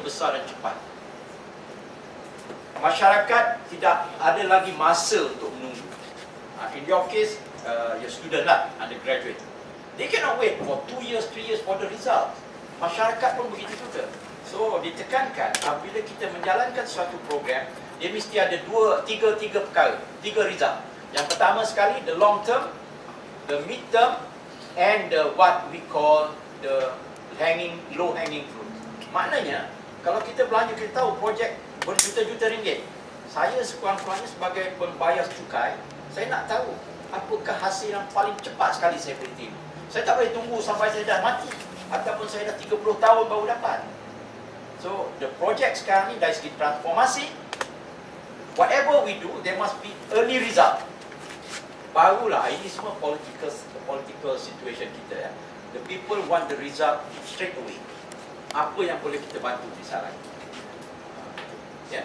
besar dan cepat. Masyarakat tidak ada lagi masa untuk menunggu. In your case, your student lah, undergraduate. They cannot wait for 2 years, 3 years for the result. Masyarakat pun begitu juga. So, ditekankan apabila kita menjalankan suatu program, dia mesti ada tiga perkara, 3 result. Yang pertama sekali, the long term, the mid term, and what we call the low hanging fruit. Maknanya, kalau kita belanja, kita tahu projek berjuta-juta ringgit. Saya sekurang-kurangnya sebagai pembayar cukai, saya nak tahu apakah hasil yang paling cepat sekali saya boleh terima. Saya tak boleh tunggu sampai saya dah mati ataupun saya dah 30 tahun baru dapat. So, the project sekarang ni dari segi transformasi, whatever we do, there must be early result. Barulah, ini semua political situation kita ya. The people want the result straight away. Apa yang boleh kita bantu misalnya. Ya.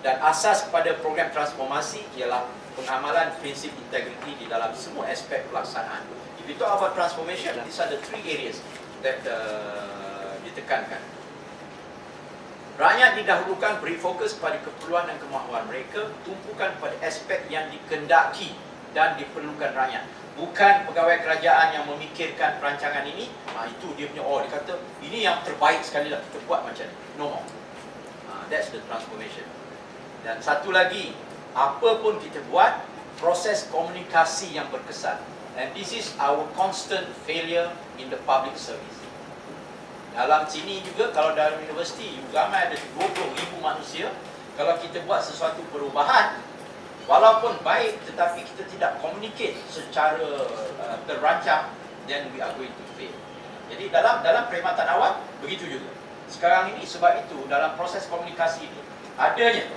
Dan asas kepada program transformasi ialah pengamalan prinsip integriti di dalam semua aspek pelaksanaan. If we talk about transformation, these are the 3 areas that ditekankan. Rakyat didahulukan beri fokus pada keperluan dan kemahuan mereka, tumpukan pada aspek yang dikendaki dan diperlukan rakyat. Bukan pegawai kerajaan yang memikirkan perancangan ini, itu dia punya, dia kata, ini yang terbaik sekali lah, kita buat macam ni. No more. That's the transformation. Dan satu lagi, apa pun kita buat, proses komunikasi yang berkesan. And this is our constant failure in the public service. Dalam sini juga, kalau dalam universiti, ramai ada 20,000 manusia. Kalau kita buat sesuatu perubahan, walaupun baik, tetapi kita tidak communicate secara terancang, then we are going to fail. Jadi dalam perkhidmatan awam, begitu juga. Sekarang ini, sebab itu, dalam proses komunikasi itu, adanya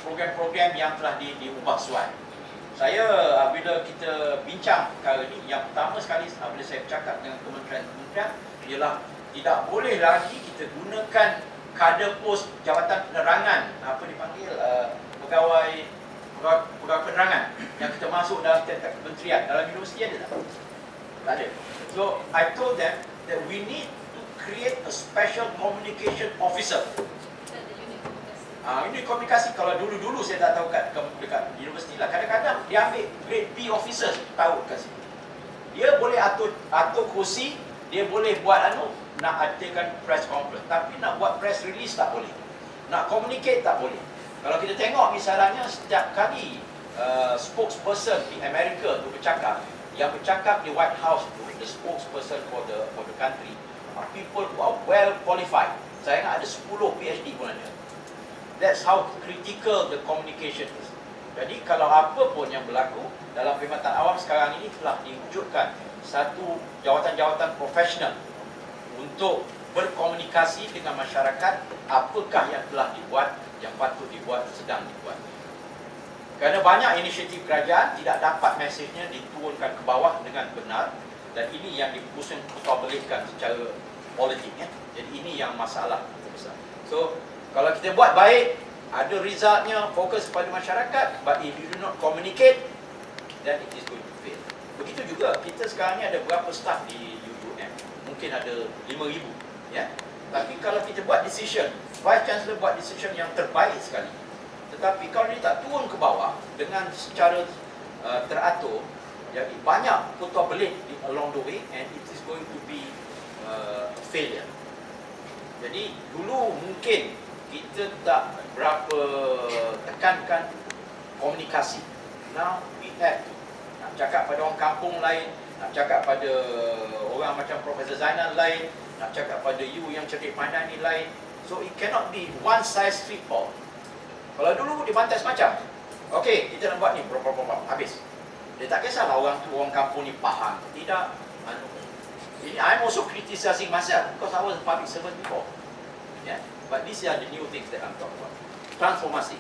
program-program yang telah diubah suai. Saya, bila kita bincang perkara ini, yang pertama sekali, bila saya bercakap dengan kementerian-kementerian, ialah tidak boleh lagi kita gunakan kader pos jabatan penerangan, apa dipanggil, pegawai penerangan yang kita masuk dalam tiap-tiap kementerian. Dalam universiti ada tak? Tak ada. So, I told them that we need to create a special communication officer. Ini komunikasi, kalau dulu-dulu saya tak tahu dekat universiti lah, kadang-kadang dia ambil grade B officer, tahu kat situ. Dia boleh atur kursi, dia boleh buat nak adakan press conference, tapi nak buat press release tak boleh. Nak communicate tak boleh. Kalau kita tengok misalnya setiap kali spokesperson di Amerika tu bercakap, yang bercakap di White House tu, the spokesperson for the country, people who are well qualified. Saya ingat ada 10 PhD pun ada. That's how critical the communication is. Jadi kalau apa pun yang berlaku dalam perkhidmatan awam sekarang ini telah diwujudkan satu jawatan-jawatan profesional untuk berkomunikasi dengan masyarakat, apakah yang telah dibuat, yang patut dibuat, sedang dibuat. Kerana banyak inisiatif kerajaan tidak dapat mesejnya diturunkan ke bawah dengan benar, dan ini yang dipusing-putarbelitkan secara politik ya. Jadi ini yang masalah terbesar. So, kalau kita buat baik, ada resultnya, fokus kepada masyarakat, but if you do not communicate, then it is going to fail. Begitu juga, kita sekarang ni ada berapa staff di UUM? Mungkin ada 5,000, ya. Tapi kalau kita buat decision, Vice Chancellor buat decision yang terbaik sekali. Tetapi kalau dia tak turun ke bawah dengan secara teratur, jadi banyak putar belit along the way, and it is going to be failure. Jadi dulu mungkin kita tak berapa tekankan komunikasi. Now we have to. Nak cakap pada orang kampung lain, nak cakap pada orang macam Profesor Zainal lain, nak cakap pada you yang cerdik pandai ni lain. So it cannot be one size fit all. Kalau dulu di bantai semacam, okey, kita nak buat ni, habis. Dia tak kisahlah orang tu, orang kampung ni faham. Tidak. Ini I'm also criticizing myself because I was a public servant before. Yeah. But these are the new things that I'm talking about. Transformasi.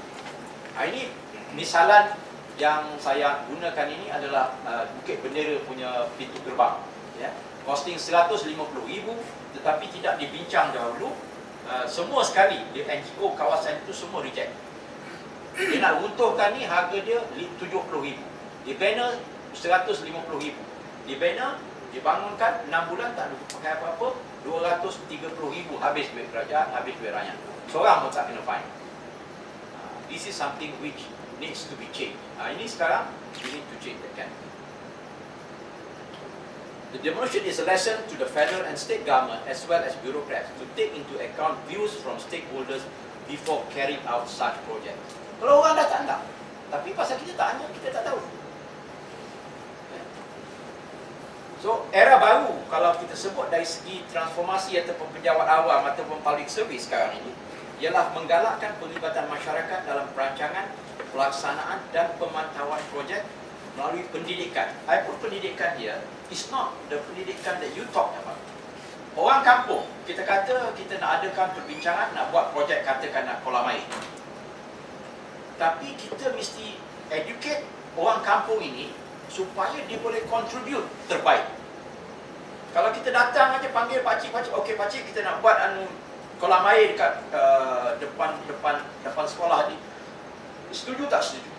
Ini misalan yang saya gunakan ini adalah Bukit Bendera punya pintu gerbang. Ya. Costing 150,000, tetapi tidak dibincang dahulu. Semua sekali di NGO kawasan itu semua reject. Dia nak runtuhkan ni, harga dia 70,000. Di banner 150,000. Di banner dibangunkan 6 bulan tak ada pakai apa-apa, 230,000 habis duit kerajaan, habis duit rakyat. Seorang pun tak kena fine. This is something which needs to be changed. Ini sekarang, we need to change that kan. The demonstration is a lesson to the federal and state government as well as bureaucrats to take into account views from stakeholders before carrying out such projects. Kalau orang dah tak nak, tapi pasal kita tak tanya, kita tak tahu. So, era baru kalau kita sebut dari segi transformasi ataupun pejabat awam ataupun public service sekarang ini ialah menggalakkan pelibatan masyarakat dalam perancangan, pelaksanaan dan pemantauan projek melalui pendidikan. Apapun pendidikan dia, is not the pendidikan that you talk about. Orang kampung, kita kata kita nak adakan perbincangan, nak buat projek katakan nak kolam air. Tapi kita mesti educate orang kampung ini supaya dia boleh contribute terbaik. Kalau kita datang aja panggil pakcik-pakcik, okey pakcik kita nak buat kolam air dekat depan sekolah ni. Setuju tak setuju?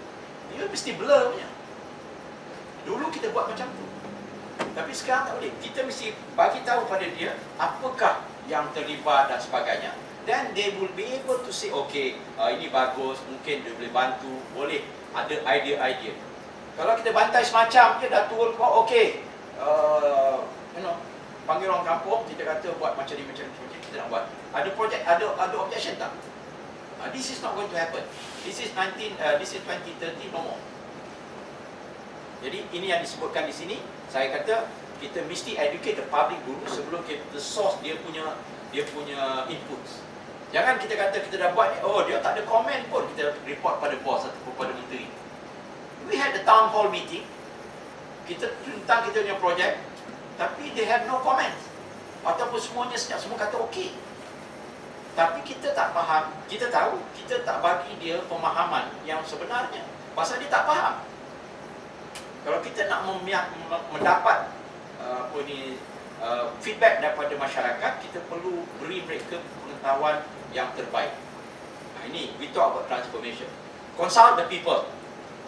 Dia mesti blur punya. Dulu kita buat macam tu. Tapi sekarang tak boleh. Kita mesti bagi tahu pada dia apakah yang terlibat dan sebagainya. Then they will be able to say, okay, ini bagus, mungkin dia boleh bantu, boleh ada idea-idea. Kalau kita bantai semacam je, dah turun kau, okay, panggil orang kampung, kita kata buat macam ni, kita nak buat. Ada projek, ada objection tak? This is not going to happen. This is 2030, no more. Jadi ini yang disebutkan di sini. Saya kata kita mesti educate the public dulu sebelum kita source dia punya inputs. Jangan kita kata kita dah buat ni, oh dia tak ada komen pun, kita report pada bos ataupun pada menteri. We had a town hall meeting. Kita tentang kita punya projek, tapi they have no comments. Ataupun semuanya senyap, semua kata okey. Tapi kita tak faham, kita tahu, kita tak bagi dia pemahaman yang sebenarnya. Pasal dia tak faham. Kalau kita nak mendapat feedback daripada masyarakat, kita perlu beri mereka pengetahuan yang terbaik. Ini we talk about transformation. Consult the people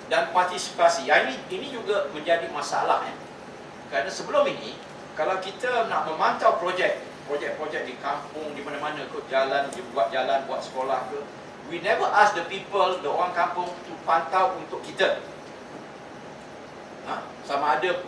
dan partisipasi. Ini juga menjadi masalah Kerana sebelum ini, kalau kita nak memantau projek di kampung, di mana-mana ke jalan, buat sekolah ke, we never ask the people, the orang kampung to pantau untuk kita. Sama ada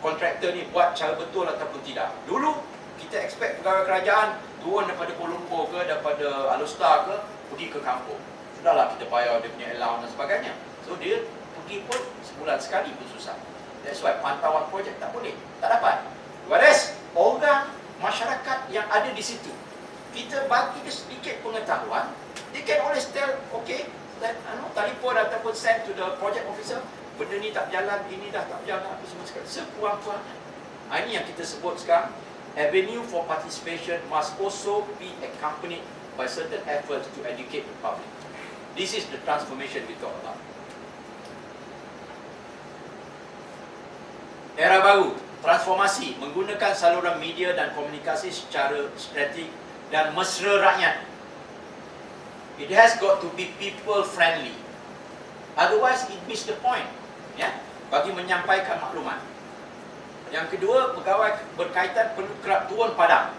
kontraktor ni buat cara betul ataupun tidak. Dulu kita expect pegawai kerajaan turun daripada Kuala Lumpur ke, daripada Alustar ke, pergi ke kampung. Sudahlah kita bayar dia punya allowance dan sebagainya. So dia pergi pun sebulan sekali pun susah. That's why pantauan projek tak boleh, tak dapat. Whereas orang masyarakat yang ada di situ, kita bagi dia sedikit pengetahuan, they can always tell, okay, telefon ataupun send to the project officer, benda ni tak jalan, ini dah tak jalan, apa semua sekali. Sekurang-kurangnya. Ini yang kita sebut sekarang, avenue for participation must also be accompanied by certain efforts to educate the public. This is the transformation we talk about. Era baru, transformasi, menggunakan saluran media dan komunikasi secara strategik dan mesra rakyat. It has got to be people friendly. Otherwise, it miss the point. Bagi menyampaikan maklumat. Yang kedua, pegawai berkaitan perlu kerap turun padang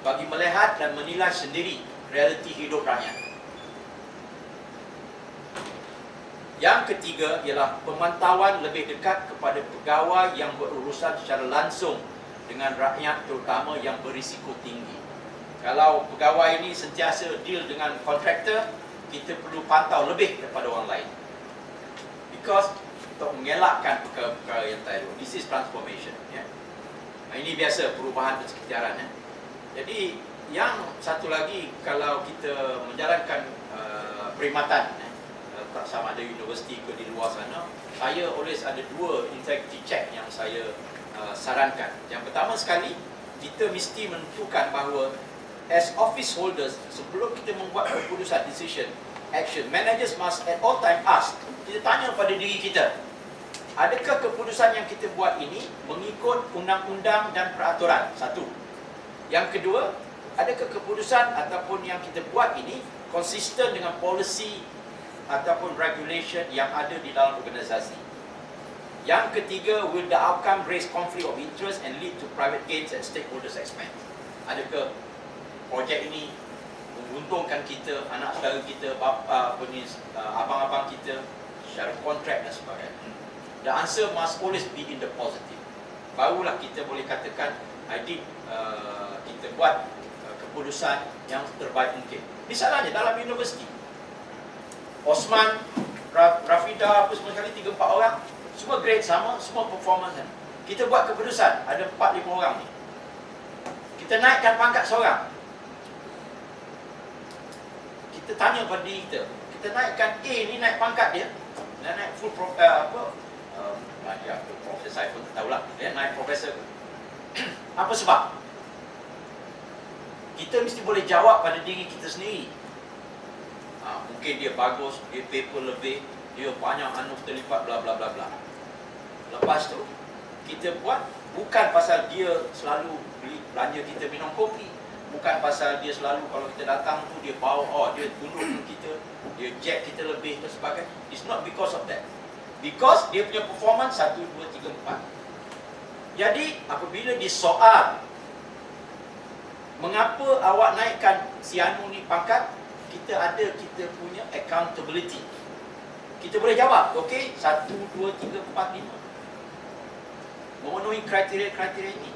bagi melihat dan menilai sendiri realiti hidup rakyat. Yang ketiga ialah pemantauan lebih dekat kepada pegawai yang berurusan secara langsung dengan rakyat, terutama yang berisiko tinggi. Kalau pegawai ini sentiasa deal dengan kontraktor, kita perlu pantau lebih daripada orang lain. Because untuk mengelakkan perkara-perkara yang tadi. This is transformation. Ini biasa perubahan persekitaran. Jadi yang satu lagi, kalau kita menjalankan perkhidmatan, tak sama ada universiti ke di luar sana, saya always ada dua integrity check yang saya sarankan. Yang pertama sekali, kita mesti menentukan bahawa as office holders, sebelum kita membuat keputusan, decision, action, managers must at all time ask, kita tanya pada diri kita, adakah keputusan yang kita buat ini mengikut undang-undang dan peraturan? Satu. Yang kedua, adakah keputusan ataupun yang kita buat ini konsisten dengan polisi ataupun regulation yang ada di dalam organisasi? Yang ketiga, will the outcome raise conflict of interest and lead to private gains at stakeholders' expense? adakah projek ini menguntungkan kita, anak saudara kita, bapa, abang-abang kita secara kontrak dan sebagainya. The answer must always be in the positive. Barulah kita boleh katakan kita buat keputusan yang terbaik mungkin. Misalnya dalam universiti, Osman, Rafida, apa semua sekali 3-4 orang, semua grade sama, semua performance sama. Kita buat keputusan, ada 4-5 orang ni, kita naikkan pangkat seorang. Kita tanya pada diri kita, kita naikkan A ni, naik pangkat dia, dan naik full profesor saya pun tak tahulah, naik profesor. Apa sebab? Kita mesti boleh jawab pada diri kita sendiri. Mungkin dia bagus, dia paper lebih, dia banyak terlibat, bla bla bla bla. Lepas tu kita buat bukan pasal dia selalu belanja kita minum kopi, bukan pasal dia selalu kalau kita datang tu dia bawa, dia tunduk dengan kita, dia jack kita lebih dan sebagainya. It's not because of that. Because dia punya performance 1, 2, 3, 4. Jadi apabila disoal, mengapa awak naikkan si Anu ni pangkat, kita punya accountability. Kita boleh jawab, okey, 1, 2, 3, 4, 5. Memenuhi kriteria-kriteria ini.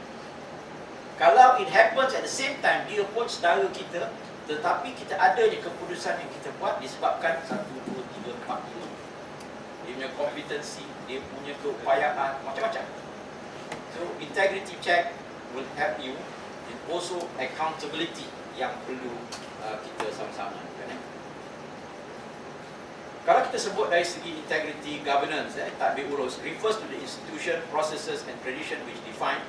Kalau it happens at the same time, dia pun saudara kita, tetapi kita adanya keputusan yang kita buat disebabkan 1, 2, 3, 4, 5. Dia punya kompetensi, dia punya keupayaan, macam-macam. So, integrity check will help you, and also accountability yang perlu kita sama-sama. Kalau kita sebut dari segi integrity governance, tadbir urus, refers to the institution, processes and tradition which define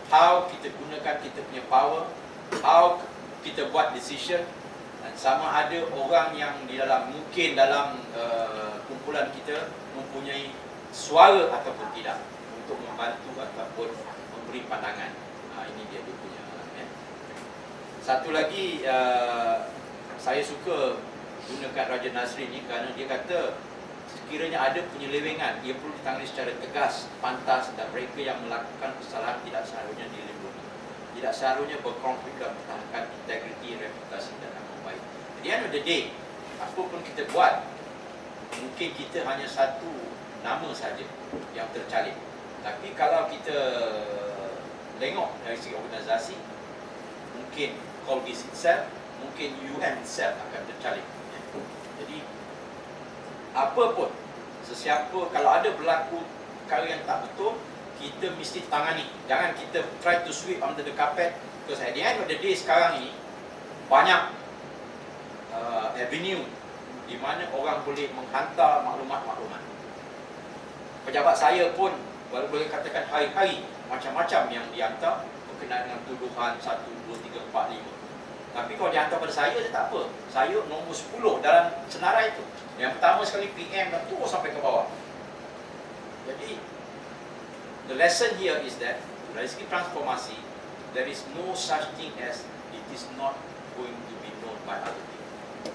how kita gunakan kita punya power, how kita buat decision, dan sama ada orang yang di dalam, mungkin dalam kumpulan kita mempunyai suara ataupun tidak untuk membantu ataupun memberi pandangan. Ini dia punya. Satu lagi, saya suka gunakan Raja Nazri ni kerana dia kata sekiranya ada penyelewengan, ia perlu ditangani secara tegas, pantas, dan mereka yang melakukan kesalahan tidak seharusnya dilindungi, tidak seharusnya berkonflik dan mempertahankan integriti, reputasi dan nama baik. At the end of the day, apa pun kita buat, mungkin kita hanya satu nama saja yang tercalip. Tapi kalau kita tengok dari segi organisasi, mungkin Colgate itself, mungkin UN itself akan tercalip. Jadi apa pun, sesiapa, kalau ada berlaku perkara yang tak betul, kita mesti tangani. Jangan kita try to sweep under the carpet. Because at the end of the day, sekarang ini banyak avenue di mana orang boleh menghantar maklumat-maklumat. Pejabat saya pun boleh katakan hari-hari macam-macam yang dihantar berkenaan dengan tuduhan 1, 2, 3, 4, 5. Tapi kalau dihantar pada saya tak apa. Saya nombor 10 dalam senarai itu. Yang pertama sekali PM dan terus sampai ke bawah. Jadi, the lesson here is that dari segi transformasi, there is no such thing as it is not going to be known by other people.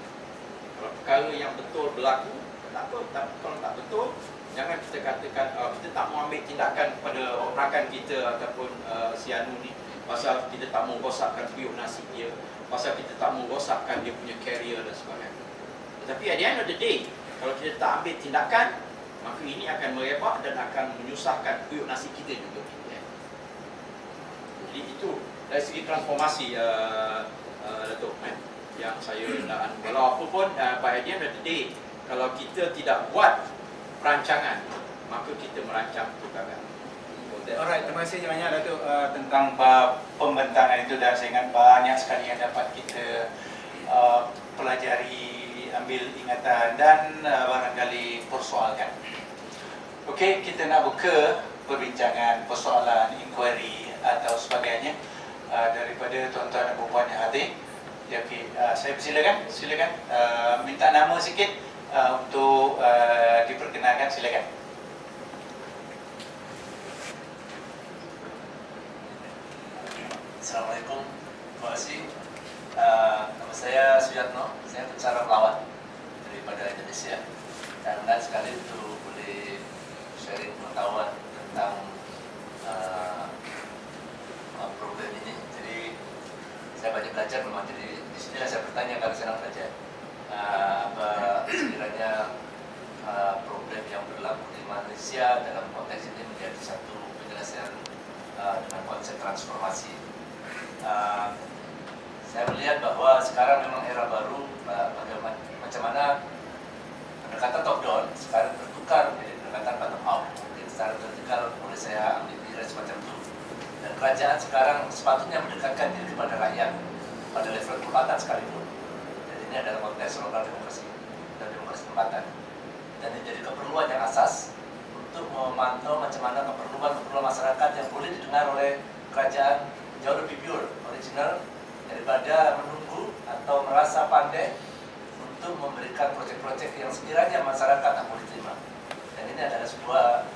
Kalau perkara yang betul berlaku, tak apa. Kalau tak betul, jangan kita katakan kita tak mau ambil tindakan pada rakan kita ataupun si Anu ni, pasal kita tak mau rosakkan periuk nasi dia, pasal kita tak mau rosakkan dia punya career dan sebagainya. Tetapi at the end of the day, kalau kita tak ambil tindakan, maka ini akan merebak dan akan menyusahkan periuk nasi kita juga. Jadi itu dari segi transformasi Datuk, yang saya nak, walau apa pun, by the end of the day, kalau kita tidak buat perancangan, maka kita merancang kegagalan. Alright, terima kasih banyak Datuk tentang pembentangan itu, dan saya ingat banyak sekali yang dapat kita pelajari, ambil ingatan dan barangkali persoalkan. Okey, kita nak buka perbincangan, persoalan, inquiry atau sebagainya daripada tuan-tuan dan puan-puan yang hadir. Ya, okey, saya silakan minta nama sikit untuk diperkenalkan, silakan. Assalamualaikum, terima kasih. Nama saya Suyatno, saya pensyarah pelawat daripada Indonesia. Dan menarik sekali untuk boleh sharing pengetahuan tentang program ini. Jadi saya banyak belajar memang, jadi di sinilah saya bertanya kalau senang belajar. Apa sekiranya problem yang berlaku di Malaysia dalam konteks ini menjadi satu penyelesaian dengan konsep transformasi. Saya melihat bahwa sekarang memang era baru, bagaimana macam mana pendekatan top down sekarang bertukar menjadi pendekatan bottom up. Mungkin secara vertikal boleh saya ambil nilai semacam itu. Dan kerajaan sekarang sepatutnya mendekatkan diri kepada rakyat pada level tempatan sekalipun. Jadi ini adalah konteks lokal demokrasi dan demokrasi tempatan. Dan ini jadi keperluan yang asas untuk memantau macam mana keperluan masyarakat yang boleh didengar oleh kerajaan jauh lebih pure, original, daripada menunggu atau merasa pandai untuk memberikan proyek-proyek yang sekiranya masyarakat tak boleh terima. Dan ini adalah sebuah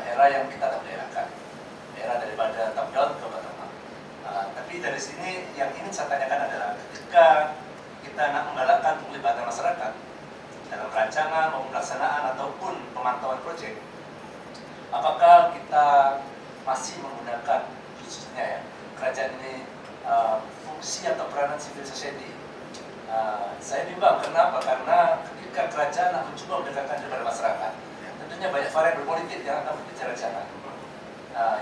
era yang kita tak boleh elakkan. Era daripada top down ke bottom up. Tapi dari sini yang ingin saya tanyakan adalah ketika kita nak menggalakkan penglibatan masyarakat dalam rancangan maupun pelaksanaan ataupun pemantauan proyek, apakah kita masih menggunakan khususnya ya kerajaan ini fungsi atau peranan civil society? Saya bimbang. Kenapa? Karena ketika kerajaan akan mencoba mendekatkan kepada masyarakat, tentunya banyak variabel politik yang akan berbicara di sana.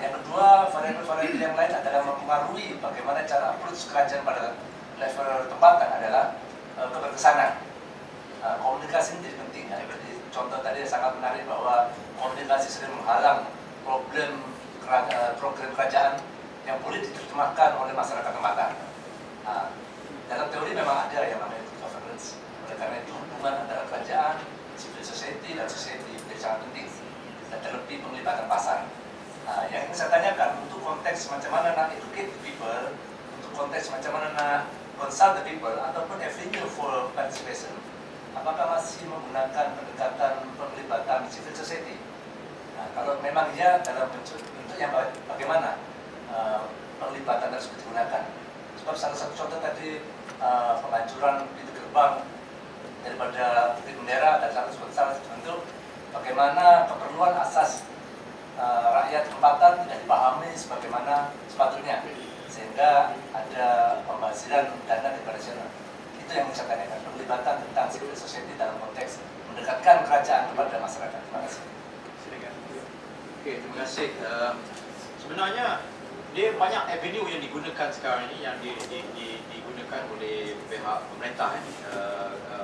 Yang kedua, variabel-variabel yang lain adalah mempengaruhi bagaimana cara approach kerajaan pada level tempatan adalah keberkesanan. Komunikasi ini jadi penting. Ya. Jadi, contoh tadi sangat menarik bahwa komunikasi sering menghalang program kerajaan yang boleh diterjemahkan oleh masyarakat tempatan. Dalam teori memang ada yang namanya good governance. Oleh karena itu hubungan antara kerajaan, civil society dan society menjadi sangat penting. Dan terlebih penglibatan pasar. Yang ingin saya tanyakan, untuk konteks macam mana nak educate the people, untuk konteks macam mana nak consult the people, ataupun avenue for participation, apakah masih menggunakan pendekatan penglibatan civil society? Kalau memang ya, dalam bentuk yang bagaimana penglibatan harus digunakan? Sebab salah satu contoh tadi penghancuran pintu gerbang daripada bendera dan salah satu bentuk bagaimana keperluan asas rakyat tempatan tidak dipahami sebagaimana sepatutnya, sehingga ada pembaziran dana daripada sana. Itu yang saya tanyakan, penglibatan tentang civil society dalam konteks mendekatkan kerajaan kepada masyarakat. Terima kasih. Silakan. Okey, terima kasih. Sebenarnya dia banyak avenue yang digunakan sekarang ini yang digunakan oleh pihak pemerintah,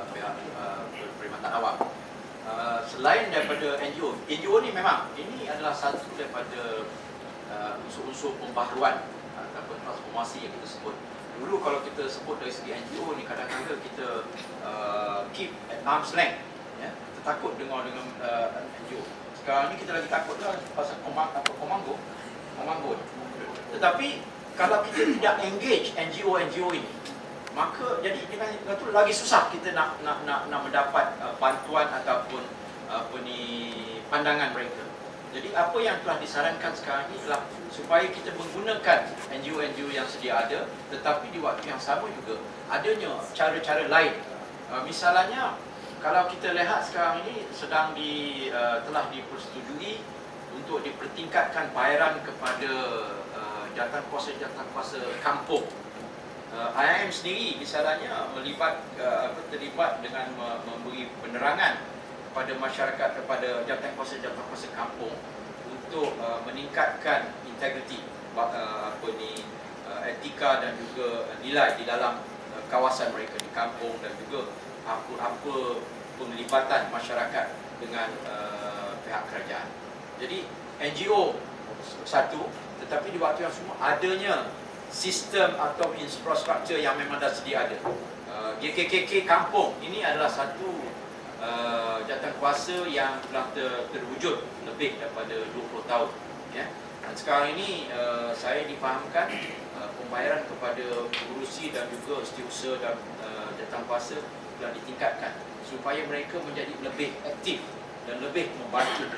pihak perkhidmatan awam. Selain daripada NGO ni memang ini adalah satu daripada unsur-unsur pembaharuan ataupun transformasi yang kita sebut. Dulu kalau kita sebut dari segi NGO ni kadang-kadang kita keep at arm's length, ya, kita takut dengar dengan NGO. Sekarang ni kita lagi takut lah pasal komando. Tetapi kalau kita tidak engage NGO ini, maka jadi dengan itu lagi susah kita nak mendapat bantuan ataupun pandangan mereka. Jadi apa yang telah disarankan sekarang ini adalah supaya kita menggunakan NGO yang sedia ada, tetapi di waktu yang sama juga adanya cara-cara lain. Misalnya kalau kita lihat sekarang ini telah dipersetujui untuk dipertingkatkan bayaran kepada jawatankuasa kampung. IIM sendiri misalnya terlibat dengan memberi penerangan kepada masyarakat, kepada jawatankuasa kampung untuk meningkatkan integriti, etika dan juga nilai di dalam kawasan mereka di kampung, dan juga apa penglibatan masyarakat dengan pihak kerajaan. Jadi NGO satu, tetapi di waktu yang sama adanya sistem atau infrastruktur yang memang dah sedia ada. GKKK Kampung ini adalah satu jawatankuasa yang telah terwujud lebih daripada 20 tahun. Ya. Dan sekarang ini saya difahamkan pembayaran kepada pengurusi dan juga setiausaha dan jawatankuasa telah ditingkatkan supaya mereka menjadi lebih aktif dan lebih membantu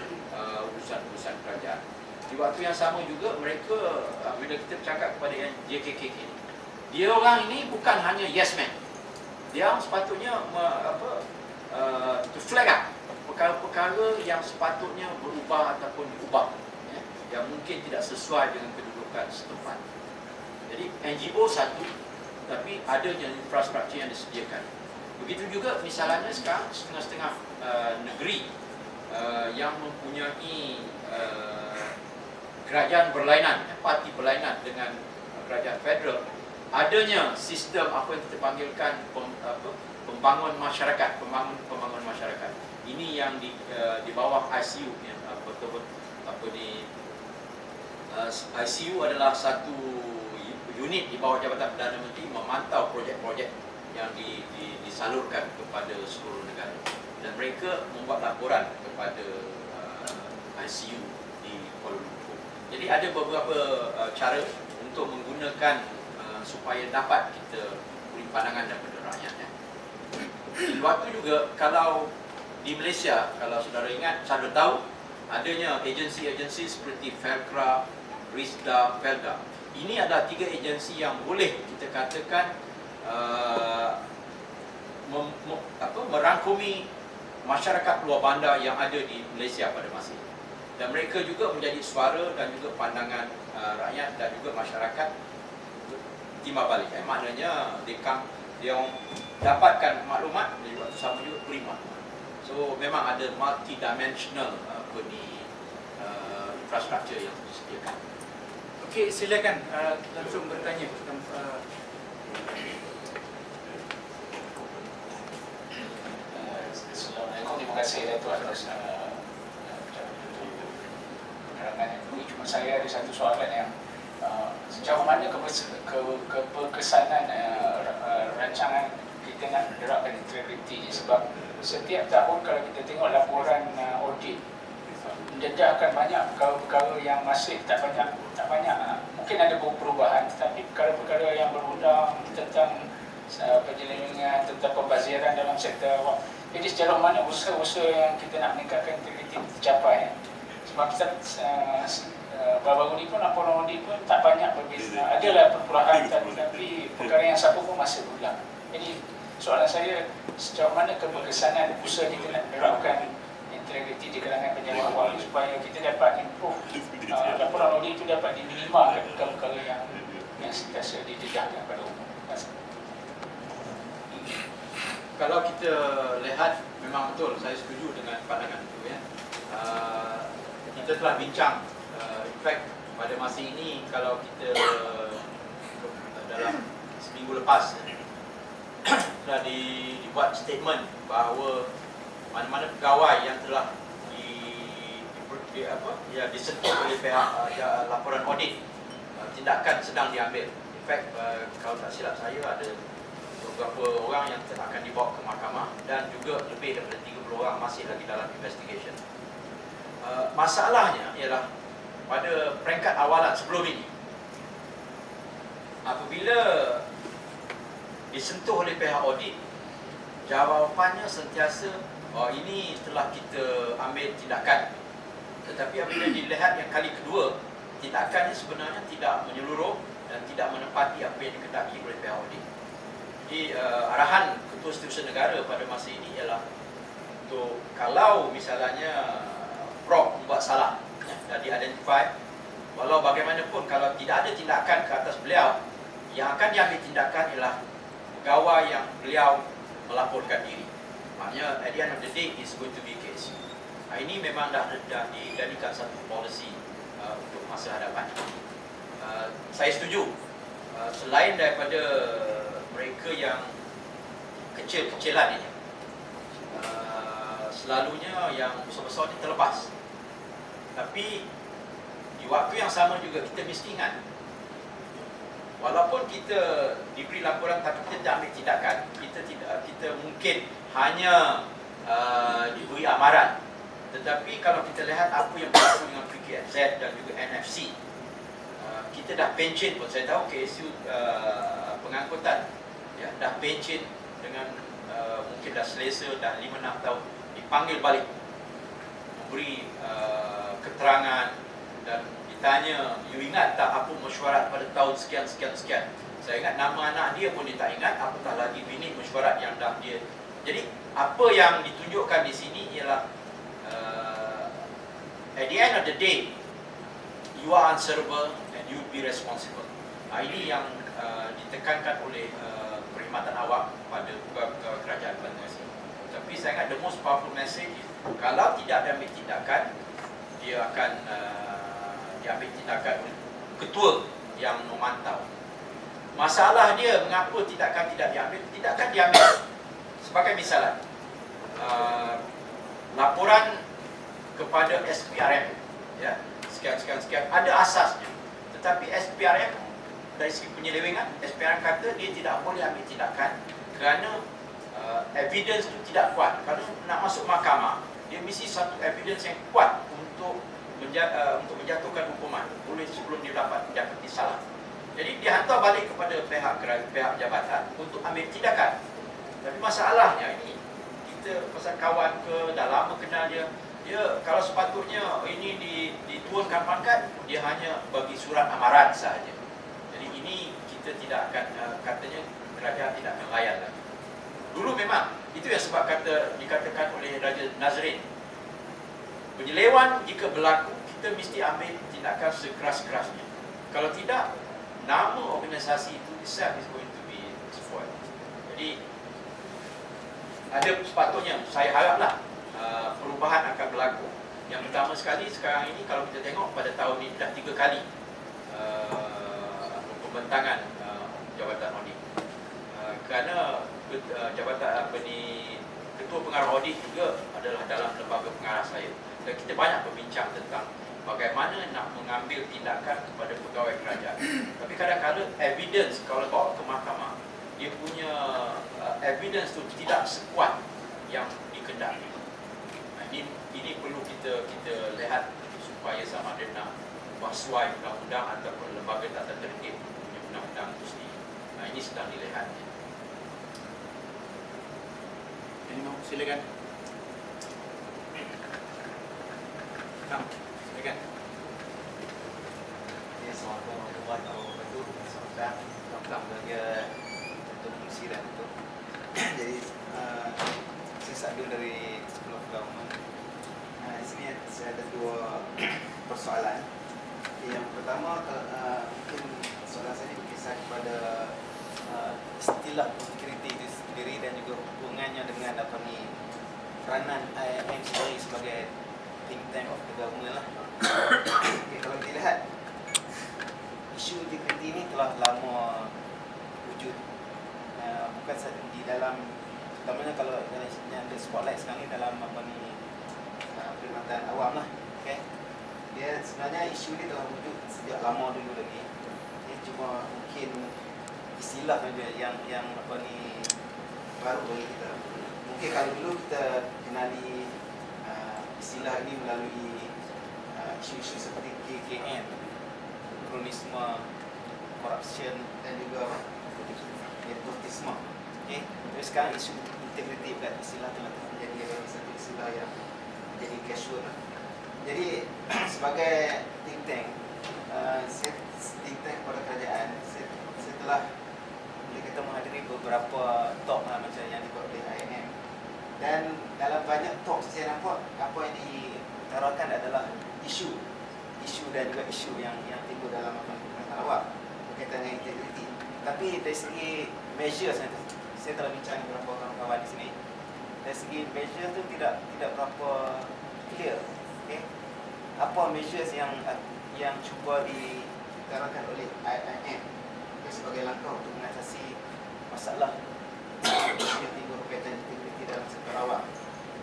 urusan-urusan kerajaan. Di waktu yang sama juga mereka, bila kita bercakap kepada JKK ini, dia orang ini bukan hanya yes man. Dia sepatutnya to flag up perkara-perkara yang sepatutnya berubah ataupun diubah, ya, yang mungkin tidak sesuai dengan kedudukan setempat. Jadi NGO satu, tapi adanya infrastruktur yang disediakan. Begitu juga misalnya sekarang setengah-setengah negeri yang mempunyai kerajaan berlainan, parti berlainan dengan kerajaan federal, adanya sistem apa yang kita panggilkan pembangun masyarakat, pembangun masyarakat. Ini yang di bawah ICU, ya, ICU adalah satu unit di bawah Jabatan Perdana Menteri memantau projek-projek yang disalurkan kepada seluruh negara, dan mereka membuat laporan kepada ICU di Kuala Lumpur. Jadi ada beberapa cara untuk menggunakan supaya dapat kita beri pandangan daripada rakyat. Waktu juga kalau di Malaysia, kalau saudara ingat, saudara tahu adanya agensi-agensi seperti Felcra, Risda, Felda. Ini adalah 3 agensi yang boleh kita katakan merangkumi masyarakat luar bandar yang ada di Malaysia pada masa ini. Dan mereka juga menjadi suara dan juga pandangan rakyat dan juga masyarakat timbal balik. Maknanya dia dapatkan maklumat dan juga sama juga beri maklumat. So memang ada multi-dimensional infrastruktur yang disediakan. Okey, silakan langsung bertanya. Assalamualaikum, terima kasih Datuk atas penerangan yang ini. Cuma saya ada satu soalan yang sejauh mana keberkesanan rancangan kita nak menerapkan integriti, sebab setiap tahun kalau kita tengok laporan audit, mendedahkan banyak perkara-perkara yang masih tak banyak, mungkin ada perubahan, tetapi perkara-perkara yang berundang tentang penyelewengan, tentang pembaziran dalam sektor awam. Jadi sejauh mana usaha-usaha yang kita nak meningkatkan integriti tercapai? Sebab kita baru-baru ni pun laporan audit pun tak banyak berbeza. Adalah perubahan, tapi perkara yang sama pun masih berulang. Jadi soalan saya, sejauh mana keberkesanan usaha kita nak menerapkan integriti di kalangan penyewa awam supaya kita dapat improve laporan audit itu dapat diminimalkan perkara-perkara yang sentiasa didedahkan pada umum. Kalau kita lihat, memang betul, saya setuju dengan pandangan itu, ya. Kita telah bincang, in fact pada masa ini kalau kita dalam seminggu lepas telah dibuat statement bahawa mana-mana pegawai yang telah disentuh oleh pihak laporan audit, tindakan sedang diambil. In fact, kalau tak silap saya ada beberapa orang yang akan dibawa ke mahkamah dan juga lebih daripada 30 orang masih lagi dalam investigation. Masalahnya ialah pada peringkat awalan sebelum ini, apabila disentuh oleh pihak audit, jawapannya sentiasa ini telah kita ambil tindakan. Tetapi apabila dilihat yang kali kedua, tindakannya sebenarnya tidak menyeluruh dan tidak menepati apa yang dikehendaki oleh pihak audit. Jadi arahan Ketua Setiausaha Negara pada masa ini ialah untuk kalau misalnya Prof membuat salah, dan di-identify, walau bagaimanapun kalau tidak ada tindakan ke atas beliau, yang akan diambil tindakan ialah pegawai yang beliau melaporkan diri. Maknanya at the end of the day is going to be case. Ini memang dah dijadikan satu policy untuk masa hadapan. Saya setuju, selain daripada mereka yang kecil-kecilan ini, selalunya yang besar-besar ini terlepas. Tapi di waktu yang sama juga kita mesti ingat, walaupun kita diberi laporan tapi kita tidak ambil tindakan, kita mungkin hanya diberi amaran. Tetapi kalau kita lihat apa yang berlaku dengan PKZ dan juga NFC, kita dah pencen pun. Saya tahu KSU pengangkutan ya, dah pencen dengan mungkin dah selesa, dah 5-6 tahun, dipanggil balik memberi keterangan dan ditanya, you ingat tak apa mesyuarat pada tahun sekian. Saya ingat nama anak dia pun dia tak ingat, apatah lagi minit mesyuarat yang dah dia. Jadi apa yang ditunjukkan di sini ialah at the end of the day you are answerable and you be responsible. Ini yang ditekankan oleh perkhidmatan awam pada pegawai kerajaan Bangladesh. Tapi saya ingat the most powerful message is, kalau tidak diambil tindakan, dia akan diambil tindakan oleh ketua yang memantau. Masalah dia mengapa tindakan tidak diambil? Tindakan diambil. Sebagai misalan, laporan kepada SPRM, ya, sekian, ada asasnya. Tetapi SPRM dari segi penyelewengan, SPRM kata dia tidak boleh ambil tindakan kerana evidence itu tidak kuat. Kalau nak masuk mahkamah, dia mesti satu evidence yang kuat untuk menjatuhkan hukuman boleh sebelum dia dapat disalah. Jadi dia hantar balik kepada pihak jabatan untuk ambil tindakan. Tapi masalahnya ini, kita pasal kawan ke, dah lama kenal dia, kalau sepatutnya ini diturunkan pangkat, dia hanya bagi surat amaran sahaja. Jadi ini kita tidak akan, katanya kerajaan tidak akan layan lagi. Dulu memang, itu yang sebab dikatakan oleh Raja Nazrin, penyelewan jika berlaku, kita mesti ambil tindakan sekeras-kerasnya. Kalau tidak, nama organisasi itu itself is going to be spoiled. Jadi ada sepatutnya, saya haraplah perubahan akan berlaku. Yang pertama sekali, sekarang ini kalau kita tengok pada tahun ini dah 3 kali pembentangan jabatan audit. Kerana jabatan ketua pengarah audit juga adalah dalam lembaga pengarah saya. Dan kita banyak berbincang tentang bagaimana nak mengambil tindakan kepada pegawai kerajaan. Tapi kadang-kadang evidence kalau bawa ke mahkamah, dia punya evidence tu tidak sekuat yang dikendaki. Ini perlu kita lihat supaya sama ada nak basuai undang-undang ataupun lembaga tata tertib punya undang-undang itu sendiri. Ini sedang dilihat. Silakan. Silakan. Assalamualaikum warahmatullahi wabarakatuh. Selamat bagi untuk mengisi dan itu. Jadi saya Sadul dari Sekolah Government. Di sini saya ada 2 persoalan. Yang pertama, mungkin soalan saya ini berkisar kepada istilah security itu sendiri dan juga hubungannya dengan peranan IIM sendiri sebagai think tank of the government lah. Okay, kalau kita lihat, isu integriti ini telah lama wujud, bukan sahaja di dalam, terutamanya kalau yang ada spotlight sekarang ni dalam perkhidmatan awam lah. Okay. Dia sebenarnya isu ni telah wujud sejak lama dulu lagi. Dia cuma mungkin istilah saja yang baru bagi kita. Mungkin kalau dulu kita kenali istilah ini melalui isu-isu seperti KKN, kronisme, corruption dan juga nepotisme. Okay. Tapi sekarang isu integriti istilah telah menjadi satu istilah yang menjadi casual. Jadi sebagai think tank, think tank kepada kerajaan, saya telah kita menghadiri beberapa talk macam yang dibuat oleh IIM. Dan dalam banyak talk saya nampak apa yang diutarakan adalah isu dan juga isu yang timbul dalam perkhidmatan awam berkaitan dengan integriti. Tapi dari segi measure, saya telah bincang dengan beberapa kawan-kawan di sini. Dari segi measure tu tidak berapa clear. Okay? Apa measures yang cuba diutarakan oleh IIM sebagai langkah untuk mengatasi masalah yang timbul berkaitan integriti dalam sektor awam.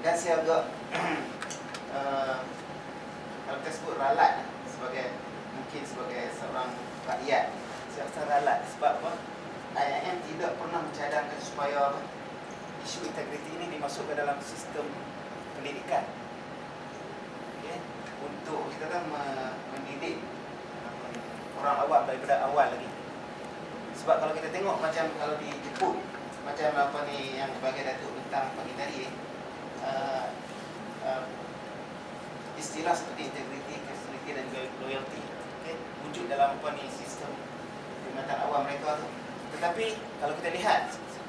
Dan saya agak kalau kita sebut ralat mungkin sebagai seorang rakyat, saya rasa ralat sebab apa? IIM tidak pernah mencadangkan supaya isu integriti ini dimasukkan dalam sistem pendidikan. Okay? Untuk kita mendidik orang awam daripada awal lagi. Sebab kalau kita tengok macam kalau di Jepun, macam yang sebagai Datuk tentang pagi tadi, istilah seperti integriti, credibility dan juga loyalty, okay, wujud dalam sistem perkhidmatan awam mereka tu. Tetapi kalau kita lihat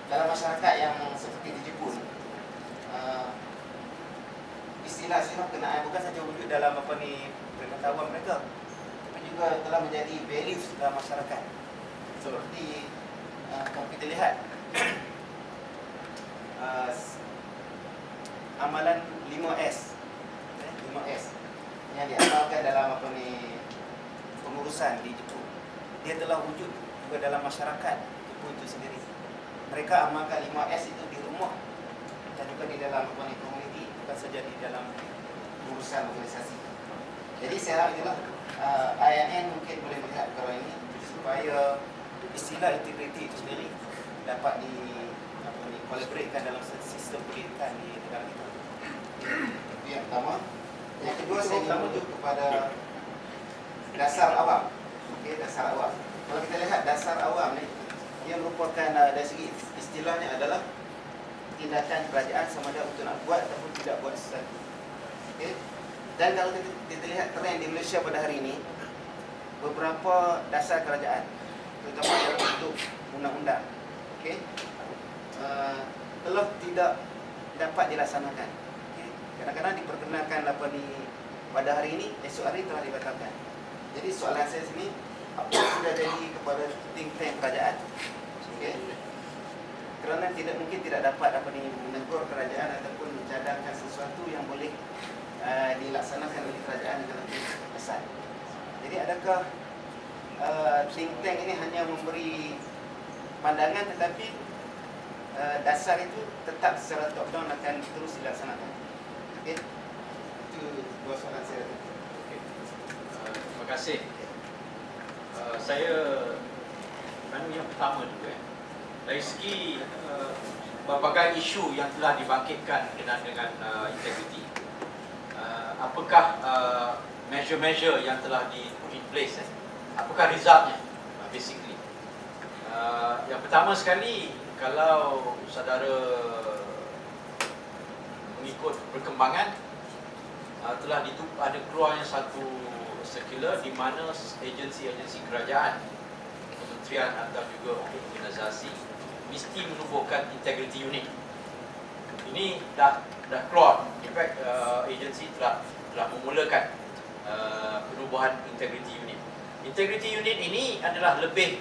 dalam masyarakat yang seperti di Jepun, istilah-istilah kenaan bukan saja wujud dalam perkhidmatan awam mereka, tapi juga telah menjadi values dalam masyarakat. Seperti kalau kita lihat amalan 5S, 5S yang diamalkan dalam pengurusan di Jepun, dia telah wujud juga dalam masyarakat Jepun itu sendiri. Mereka amalkan 5S itu di rumah dan juga di dalam komuniti, bukan saja di dalam urusan organisasi. Jadi saya harap itulah INN mungkin boleh melihat perkara ini supaya istilah integriti itu sendiri dapat collaboratekan dalam sistem pendidikan di negara kita. Itu yang pertama. Yang kedua, saya ingin merujuk kepada dasar awam. Okey, dasar awam. Kalau kita lihat dasar awam ni, ia merupakan dari segi istilahnya adalah tindakan kerajaan sama ada untuk nak buat ataupun tidak buat sesuatu. Okey. Dan kalau kita lihat trend di Malaysia pada hari ini, beberapa dasar kerajaan, terutama dalam bentuk undang-undang, okey, telah tidak dapat dilaksanakan. Okay. Kadang-kadang diperkenalkan pada hari ini, esok hari telah dibatalkan. Jadi soalan saya sini, apa yang sudah jadi kepada think tank kerajaan? Okay. Kerana mungkin tidak dapat menegur kerajaan ataupun mencadangkan sesuatu yang boleh dilaksanakan oleh kerajaan dalam besar. Jadi adakah think tank ini hanya memberi pandangan tetapi dasar itu tetap secara top down akan terus dilaksanakan? Okey. Itu dua soalan saya. Okay. Terima kasih. Saya yang pertama dulu dari segi berbagai isu yang telah dibangkitkan dengan integriti, apakah measure-measure yang telah di put in place, apakah resultnya basically. Yang pertama sekali, kalau saudara mengikut perkembangan, telah ada keluarnya satu circular di mana agensi-agensi kerajaan, kementerian atau juga organisasi mesti menubuhkan integrity unit. Ini dah keluar. In fact, agensi telah memulakan penubuhan integrity unit. Integrity unit ini adalah lebih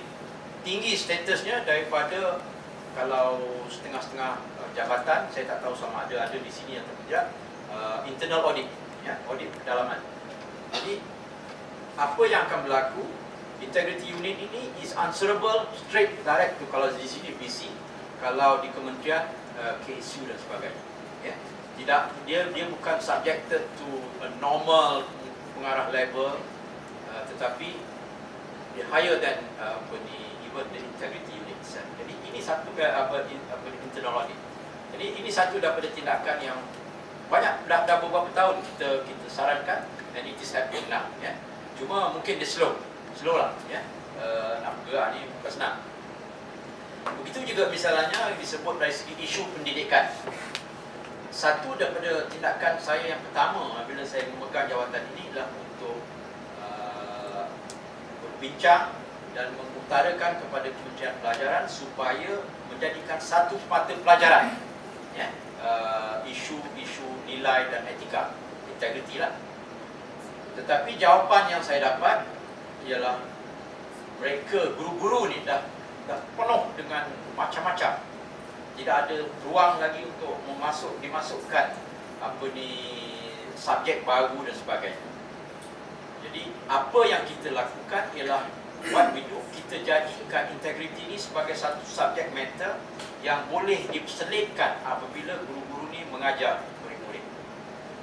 tinggi statusnya daripada kalau setengah-setengah jabatan, saya tak tahu sama ada di sini atau tidak, internal audit, ya, audit pendalaman. Jadi apa yang akan berlaku, integrity unit ini is answerable straight direct to, kalau di sini BC, kalau di kementerian KSU dan sebagainya. Ya. Tidak, dia bukan subjected to a normal pengarah level, tetapi dia higher than even the integrity unit itself. Jadi ini satu internal audit. Jadi ini satu daripada tindakan yang banyak dah beberapa tahun kita sarankan, and it is happening now. Ya. Cuma mungkin dia slow lah. Ya. Nak bergerak ni bukan senang. Begitu juga misalnya disebut dari segi isu pendidikan. Satu daripada tindakan saya yang pertama bila saya memegang jawatan ini adalah untuk berbincang dan mengutarakan kepada Kementerian Pelajaran supaya menjadikan satu mata pelajaran, ya, isu-isu nilai dan etika, integriti lah. Tetapi jawapan yang saya dapat ialah mereka, guru-guru ni dah penuh dengan macam-macam. Tidak ada ruang lagi untuk dimasukkan subjek baru dan sebagainya. Jadi apa yang kita lakukan ialah what we do, kita jadikan integriti ini sebagai satu subjek matter yang boleh diselitkan apabila guru-guru ni mengajar murid-murid.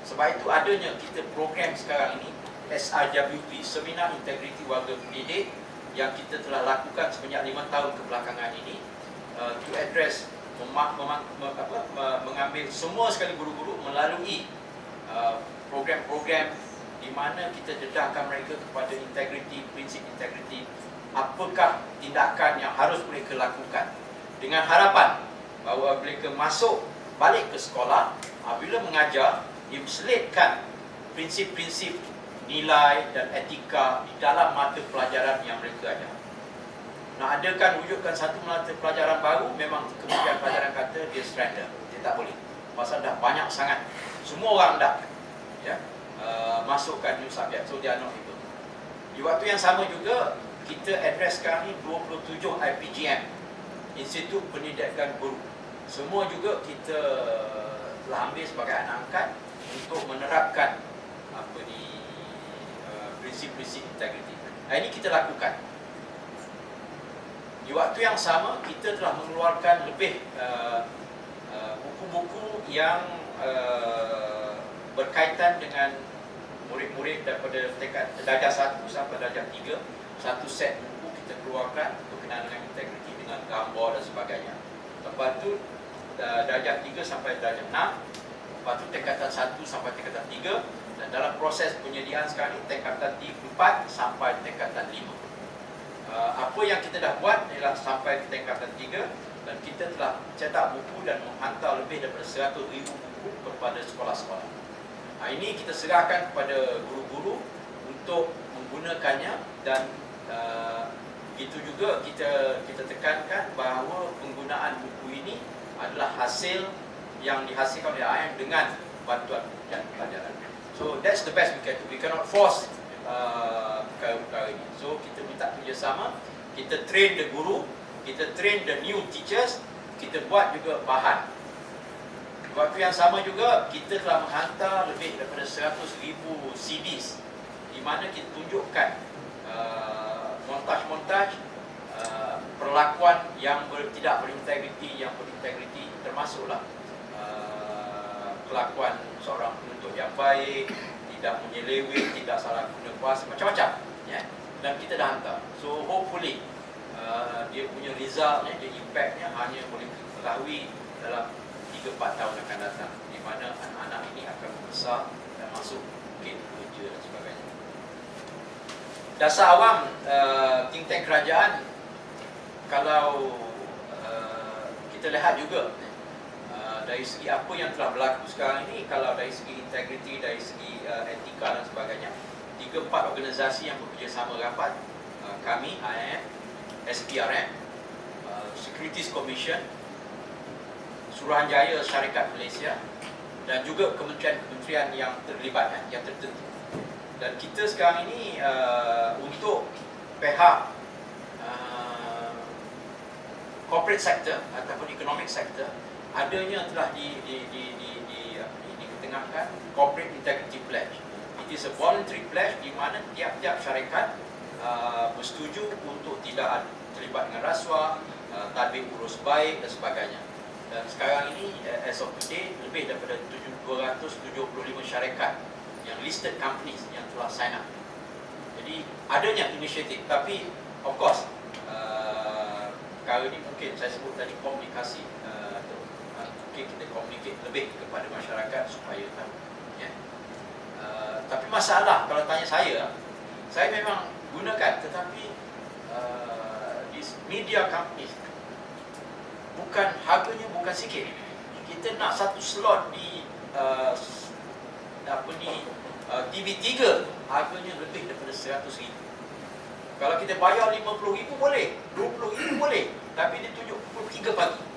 Sebab itu adanya kita program sekarang ini, SIWP, Seminar Integriti Warga Pendidik, yang kita telah lakukan sebanyak 5 tahun kebelakangan ini, to address, mengambil semua sekali guru-guru melalui program-program di mana kita dedahkan mereka kepada integriti, prinsip integriti, apakah tindakan yang harus mereka lakukan, dengan harapan bahawa mereka masuk balik ke sekolah, bila mengajar, dia selitkan prinsip-prinsip nilai dan etika di dalam mata pelajaran yang mereka ajar. Nak adakan, wujudkan satu mata pelajaran baru, memang Kementerian Pelajaran kata dia stranded, dia tak boleh. Pasal dah banyak sangat, semua orang dah, ya, masukkan new subject, so dia not able. Di waktu yang sama juga, kita address sekarang ni 27 IPGM, Institut Pendidikan Guru. Semua juga kita telah ambil sebagai anak angkat untuk menerapkan prinsip-prinsip integriti. Ini kita lakukan. Di waktu yang sama, kita telah mengeluarkan lebih buku-buku yang berkaitan dengan murid-murid daripada tingkat darjah 1 sampai darjah 3. Satu set buku kita keluarkan berkenaan dengan integriti dengan gambar dan sebagainya. Lepas tu darjah 3 sampai darjah 6. Lepas tu tingkatan 1 sampai tingkatan 3. Dan dalam proses penyediaan sekarang ni tingkatan 4 sampai tingkatan 5. Apa yang kita dah buat ialah sampai ke tingkatan 3 dan kita telah cetak buku dan menghantar lebih daripada 100,000 buku kepada sekolah-sekolah. Ini kita serahkan kepada guru-guru untuk menggunakannya dan itu juga kita tekankan bahawa penggunaan buku ini adalah hasil yang dihasilkan oleh IM dengan bantuan dan pelajaran. So that's the best we can do. We cannot force perkara-perkara ini. So kita minta kerjasama, kita train the guru, kita train the new teachers, kita buat juga bahan. Waktu yang sama juga kita telah menghantar lebih daripada 100,000 CDs di mana kita tunjukkan montaj-montaj perlakuan yang tidak berintegriti, yang berintegriti, termasuklah kelakuan seorang penuntut yang baik, tidak menyeleweng, tidak salah guna kuasa, macam-macam, ya. Dan kita dah hantar. So hopefully dia punya resultnya, dia impactnya hanya boleh ketahui dalam 3-4 tahun akan datang, di mana anak-anak ini akan besar dan masuk mungkin kerja dan sebagainya. Dasar awam think tank kerajaan, kalau kita lihat juga dari segi apa yang telah berlaku sekarang ini, kalau dari segi integriti, dari segi etika dan sebagainya, 3-4 organisasi yang bekerjasama rapat, kami, IM, SPRM, Securities Commission, Suruhanjaya Syarikat Malaysia dan juga kementerian-kementerian yang terlibat, yang tertentu. Dan kita sekarang ini untuk pihak corporate sector ataupun economic sector, adanya telah ditengahkan Corporate Integrity Pledge. It is a voluntary pledge di mana tiap-tiap syarikat bersetuju untuk tidak terlibat dengan rasuah, tadbir urus baik dan sebagainya. Dan sekarang ini as of today lebih daripada 275 syarikat yang listed companies yang telah sign up. Jadi adanya inisiatif, tapi of course perkara ini mungkin saya sebut tadi komunikasi. Kita komunikasi lebih kepada masyarakat supaya tahu, ya. Tapi masalah kalau tanya saya memang gunakan, tetapi di media company bukan harganya bukan sikit. Kita nak satu slot di TV3 harganya lebih daripada 100,000. Kalau kita bayar 50,000 boleh, 20,000 boleh, tapi dia tunjuk pukul 3 pagi.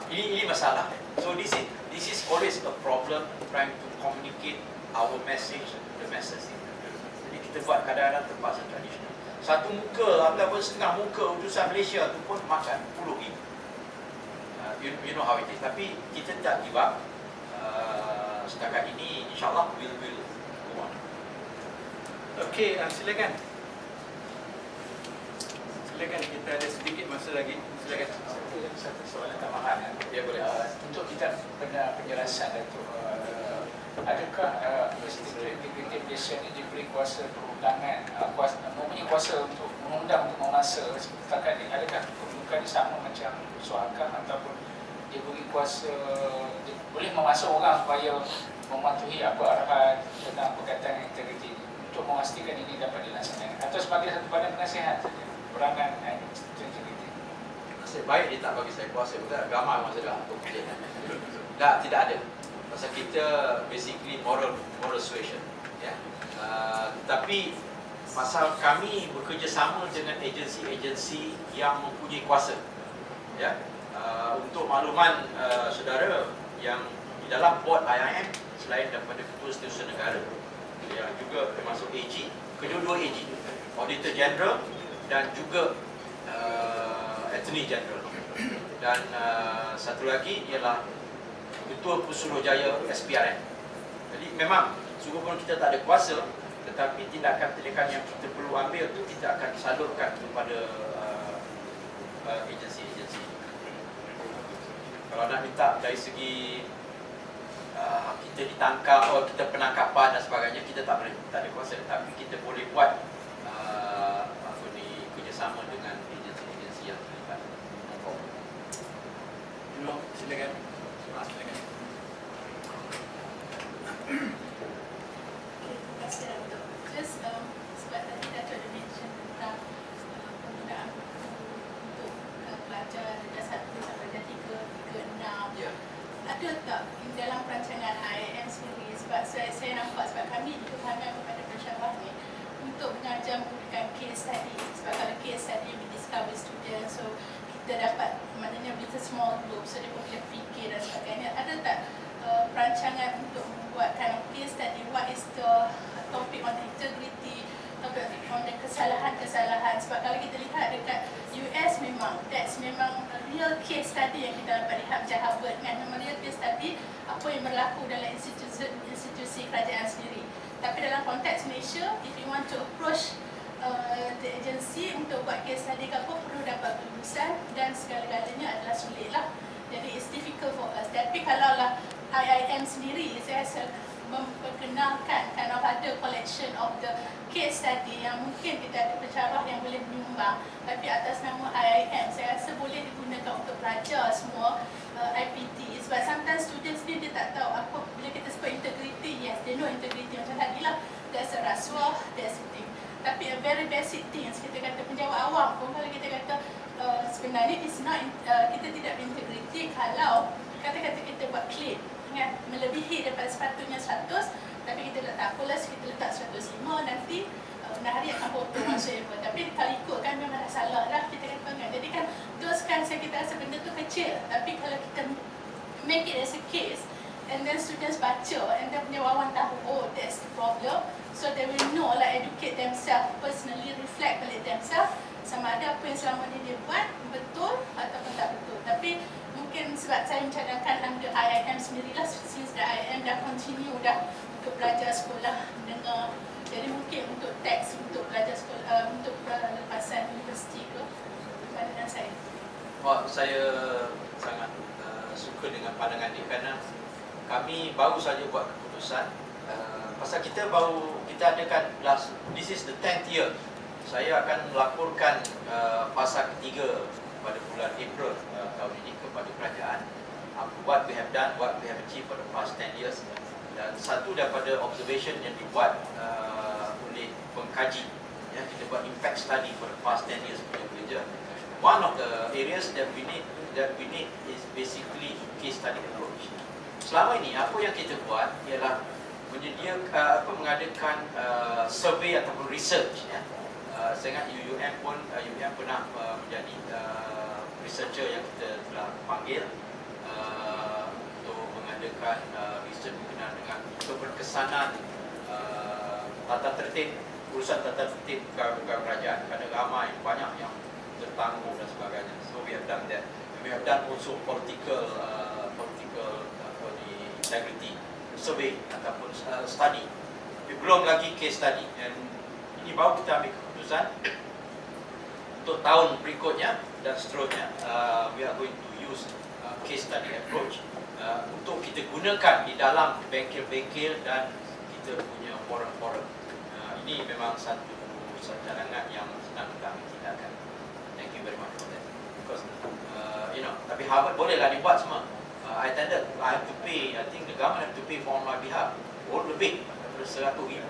Ini masalah. So this is always a problem trying to communicate our message to the masses. Jadi kita buat kadang-kadang terpaksa tradisional. Satu muka ataupun setengah muka utusan Malaysia tu pun makan 10,000. You know how it is. Tapi kita tak give up. Setakat ini insyaAllah will go on. Okey, silakan. Silakan, kita ada sedikit masa lagi. Silakan. Satu soalan tambahan. Ya, boleh. Untuk kita penjelasan Datuk, adakah Institut Integriti Malaysia ini diberi kuasa perundangan, mempunyai kuasa untuk mengundang untuk memasa setakat ini? Adakah kedudukan sama macam Suhakam ataupun dia beri kuasa, dia boleh memasuk orang supaya mematuhi apa arahan tentang perkataan integriti untuk memastikan ini dapat dilaksanakan, atau sebagai satu badan penasihat saja perangan integriti? Nasib baik dia tak bagi saya kuasa, betul agama memang saya dah kerja. Tak, tidak ada. Pasal kita basically moral suasion, ya. Tapi pasal kami bekerjasama dengan agensi-agensi yang mempunyai kuasa, ya. Untuk makluman saudara, yang di dalam board IIM selain daripada Ketua Setiausaha Negara yang juga termasuk AG, kedua-dua AG, Auditor General dan juga Attorney General. Dan satu lagi ialah Ketua Pesuruhjaya SPRM. Jadi memang sungguh kita tak ada kuasa, tetapi tindakan-tindakan yang kita perlu ambil tu kita akan salurkan kepada agensi-agensi. Kalau nak minta dari segi kita ditangkap atau kita penangkapan dan sebagainya, kita tak ada kuasa, tapi kita boleh buat kerjasama dengan agensi-agensi yang terlibat. Silakan. Silakan. Terima kasih Dato'. Just sebab tadi Dato' ada mention tentang penggunaan buku untuk pelajar darjah 1 sampai darjah 3, 6. Ya. Ada tak dalam perancangan IIM sendiri, sebab saya nampak, sebab kami dikefahamkan kepada pensyarah ni untuk mengajar menggunakan case study, sebab kalau case study we discuss with students, so kita dapat, maknanya with a small group, so dia pun boleh fikir dan sebagainya. Ada tak perancangan untuk membuat kind of case study, what is the topic on the integrity, topic on the kesalahan-kesalahan, sebab kalau kita lihat dekat US memang a real case study yang kita dapat lihat macam Harvard kan, memang real case study apa yang berlaku dalam institusi kerajaan sendiri. Tapi dalam konteks Malaysia, if you want to approach the agency untuk buat case study ke apa, perlu dapat kelulusan dan segala-galanya adalah sulit lah. Jadi it's difficult for us. Tapi kalau lah IIM sendiri, saya rasa memperkenalkan kind of ada collection of the case study yang mungkin kita ada pensyarah yang boleh menyumbang, tapi atas nama IIM saya rasa boleh digunakan untuk pelajar semua IPT. Sebab sometimes students ni dia tak tahu apa, bila kita sebut integrity, yes they know integrity macam tadi lah, there's a rasuah, there's a thing. Tapi a very basic things, kita kata penjawab awam pun kalau kita kata sebenarnya it's not, kita tidak berintegriti kalau kata-kata kita buat claim kan, melebihi daripada sepatutnya 100, tapi kita letak apalah, kita letak 105, nanti hari akan potong whatsoever. Tapi kalau ikutkan memang dah salah lah, kita kata kan. Jadi kan those kinds kita rasa benda tu kecil, tapi kalau kita make it as a case and then students baca and then penjawaban tahu, oh that's the problem, so they will know, like educate themselves personally, reflect balik themselves sama ada apa yang selama ni dia buat betul ataupun tak betul. Tapi mungkin sebab saya mencadangkan under IIM sendirilah, since the IIM dah continue dah untuk pelajar sekolah mendengar, jadi mungkin untuk teks untuk pelajar sekolah, untuk lepasan universiti ke, pandangan saya. Wah, saya sangat suka dengan pandangan ini kerana kami baru saja buat keputusan pasal kita adakan this is the 10th year. Saya akan melaporkan fasa ketiga pada bulan April tahun ini kepada kerajaan, what we have done, what we have achieved for the past 10 years. Dan satu daripada observation yang dibuat oleh pengkaji, ya, kita buat impact study for the past 10 years punya kerja. One of the areas that we need is basically case study approach. Selama ini apa yang kita buat ialah mengadakan survey ataupun research, ya. Saya ingat UUM pernah menjadi researcher yang kita telah panggil untuk mengadakan research berkenaan dengan keberkesanan tata tertib, urusan tata tertib pegawai kerajaan, kerana ramai banyak yang tertangguh dan sebagainya. So we have done that. We have done also political integrity survey ataupun study. Belum lagi case study, dan ini baru kita ambil keputusan untuk tahun berikutnya dan seterusnya. We are going to use case study approach untuk kita gunakan di dalam bengkel-bengkel dan kita punya forum-forum. Ini memang satu cadangan yang senang kita ambil tindakan. Thank you very much for that. Because tapi Harvard bolehlah dibuat semua. I have to pay, I think the government have to pay for on my behalf. Lebih daripada 100,000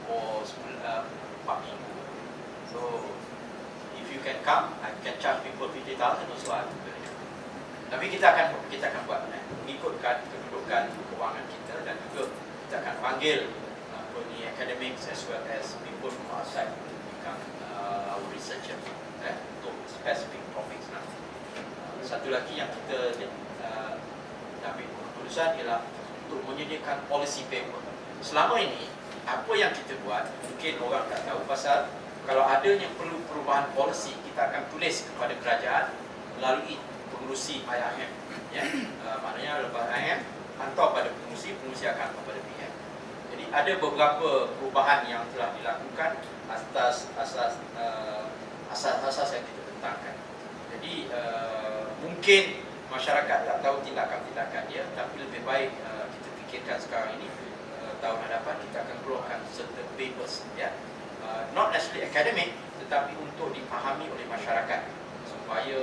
for 4 minggu. So if you can come, I can charge people 50,000 also. Tapi kita akan buat mengikutkan kedudukan kewangan kita, dan juga kita akan panggil academics as well as people from outside to become our researcher untuk specific topics nanti. Satu lagi yang kita ambil keputusan ialah untuk menyediakan policy paper. Selama ini apa yang kita buat, mungkin orang tak tahu pasal Kalau adanya perlu perubahan polisi, kita akan tulis kepada kerajaan melalui pengurusi IIM. Ya, maknanya lepas IIM hantar pada pengurusi, pengurusi akan hantar pada PM. Jadi ada beberapa perubahan yang telah dilakukan atas asas yang kita tentangkan. Jadi mungkin masyarakat tak tahu tindakan-tindakan dia, tapi lebih baik kita fikirkan sekarang ini, tahun hadapan kita akan keluarkan certain papers, ya, not necessarily academic, tetapi untuk dipahami oleh masyarakat, supaya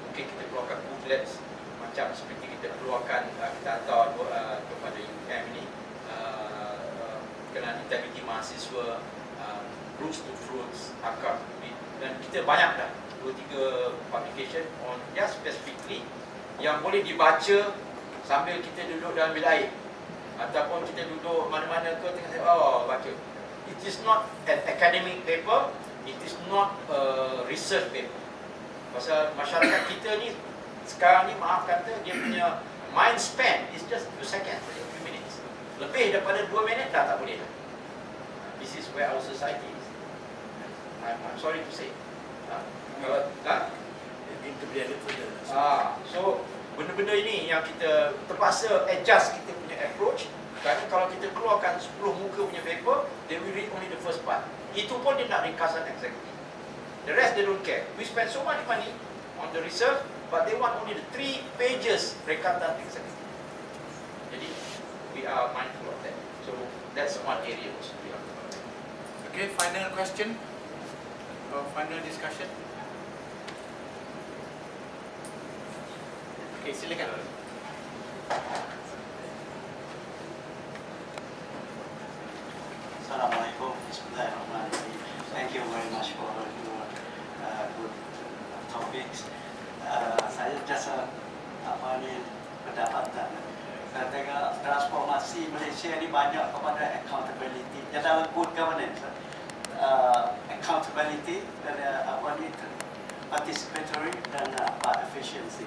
mungkin kita keluarkan booklets macam seperti kita keluarkan, kita hantar kepada UM ini, kenaan integriti mahasiswa, roots to fruits, akar, dan kita banyak dah 2-3 publication on just specifically yang boleh dibaca sambil kita duduk dalam bilik air, ataupun kita duduk mana-mana ke tengah baca. It is not an academic paper, it is not a research paper. Pasal masyarakat kita ni sekarang ni, maaf kata, dia punya mind span is just 2 seconds, a few minutes. Lebih daripada 2 minit dah tak boleh dah. This is where our society is. I'm sorry to say. So benda-benda ini yang kita terpaksa adjust kita punya approach. Kerana kalau kita keluarkan 10 muka punya paper, they will read only the first part. Itu pun dia nak ringkasan eksekutif. The rest they don't care. We spend so much money on the research, but they want only the 3 pages ringkasan eksekutif. Jadi we are mindful of that. So that's one area also. Okay, final question or final discussion. Okay, silakan. Assalamualaikum. Bismillahirrahmanirrahim. Thank you very much for your good topics. Saya just pendapatan. Saya tengok transformasi Malaysia ni banyak kepada accountability. Dia dalam good governance, accountability dan participatory dan efficiency.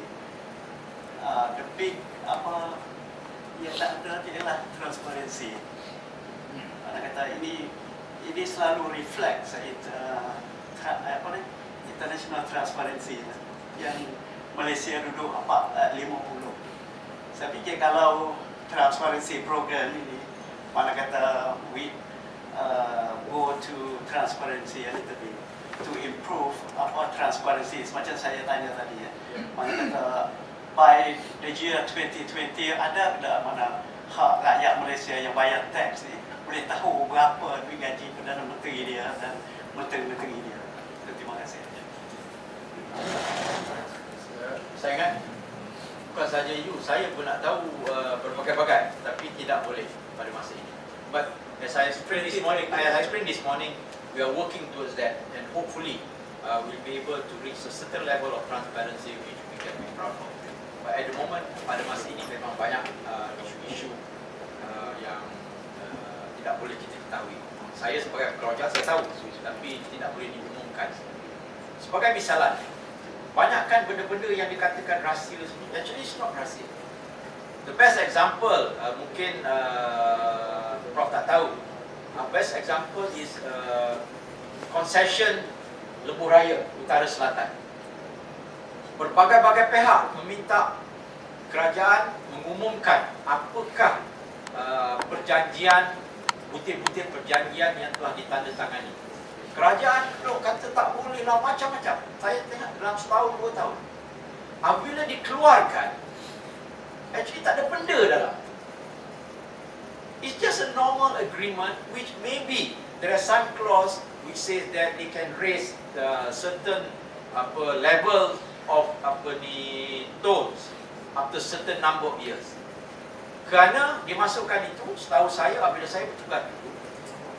The big yang tak ada ialah transparansi. Mana kata ini selalu reflect international transparency yang Malaysia duduk 50. Saya fikir kalau transparency program ini, mana kata we go to transparency a little bit to improve transparency, macam saya tanya tadi ya. Mana kata by the year 2020 ada mana hak rakyat Malaysia yang bayar tax ni boleh tahu berapa duit gaji Perdana Menteri dia dan menteri-menteri dia. Terima kasih. Saya ingat bukan saja saya pun nak tahu berbagai-bagai, tapi tidak boleh pada masa ini. But as I explained this morning, we are working towards that, and hopefully we'll be able to reach a certain level of transparency which we can be proud of. But at the moment, pada masa ini memang banyak isu-isu yang tidak boleh kita ketahui. Saya sebagai pelajar saya tahu, tapi tidak boleh diumumkan. Sebagai misalan, banyakkan benda-benda yang dikatakan rahsia sini, actually it's not rahsia. The best example, mungkin Prof tak tahu, best example is concession Lebuh Raya Utara Selatan. Berbagai-bagai pihak meminta kerajaan mengumumkan apakah perjanjian, butir-butir perjanjian yang telah ditandatangani. Kerajaan kata tak boleh lah, macam-macam. Saya tengok dalam setahun, 2 tahun. Apabila dikeluarkan, actually tak ada benda dalam. It's just a normal agreement which maybe there are some clause which says that they can raise the certain level of tolls after certain number of years. Kerana dimasukkan itu, setahu saya apabila saya bertugas dulu,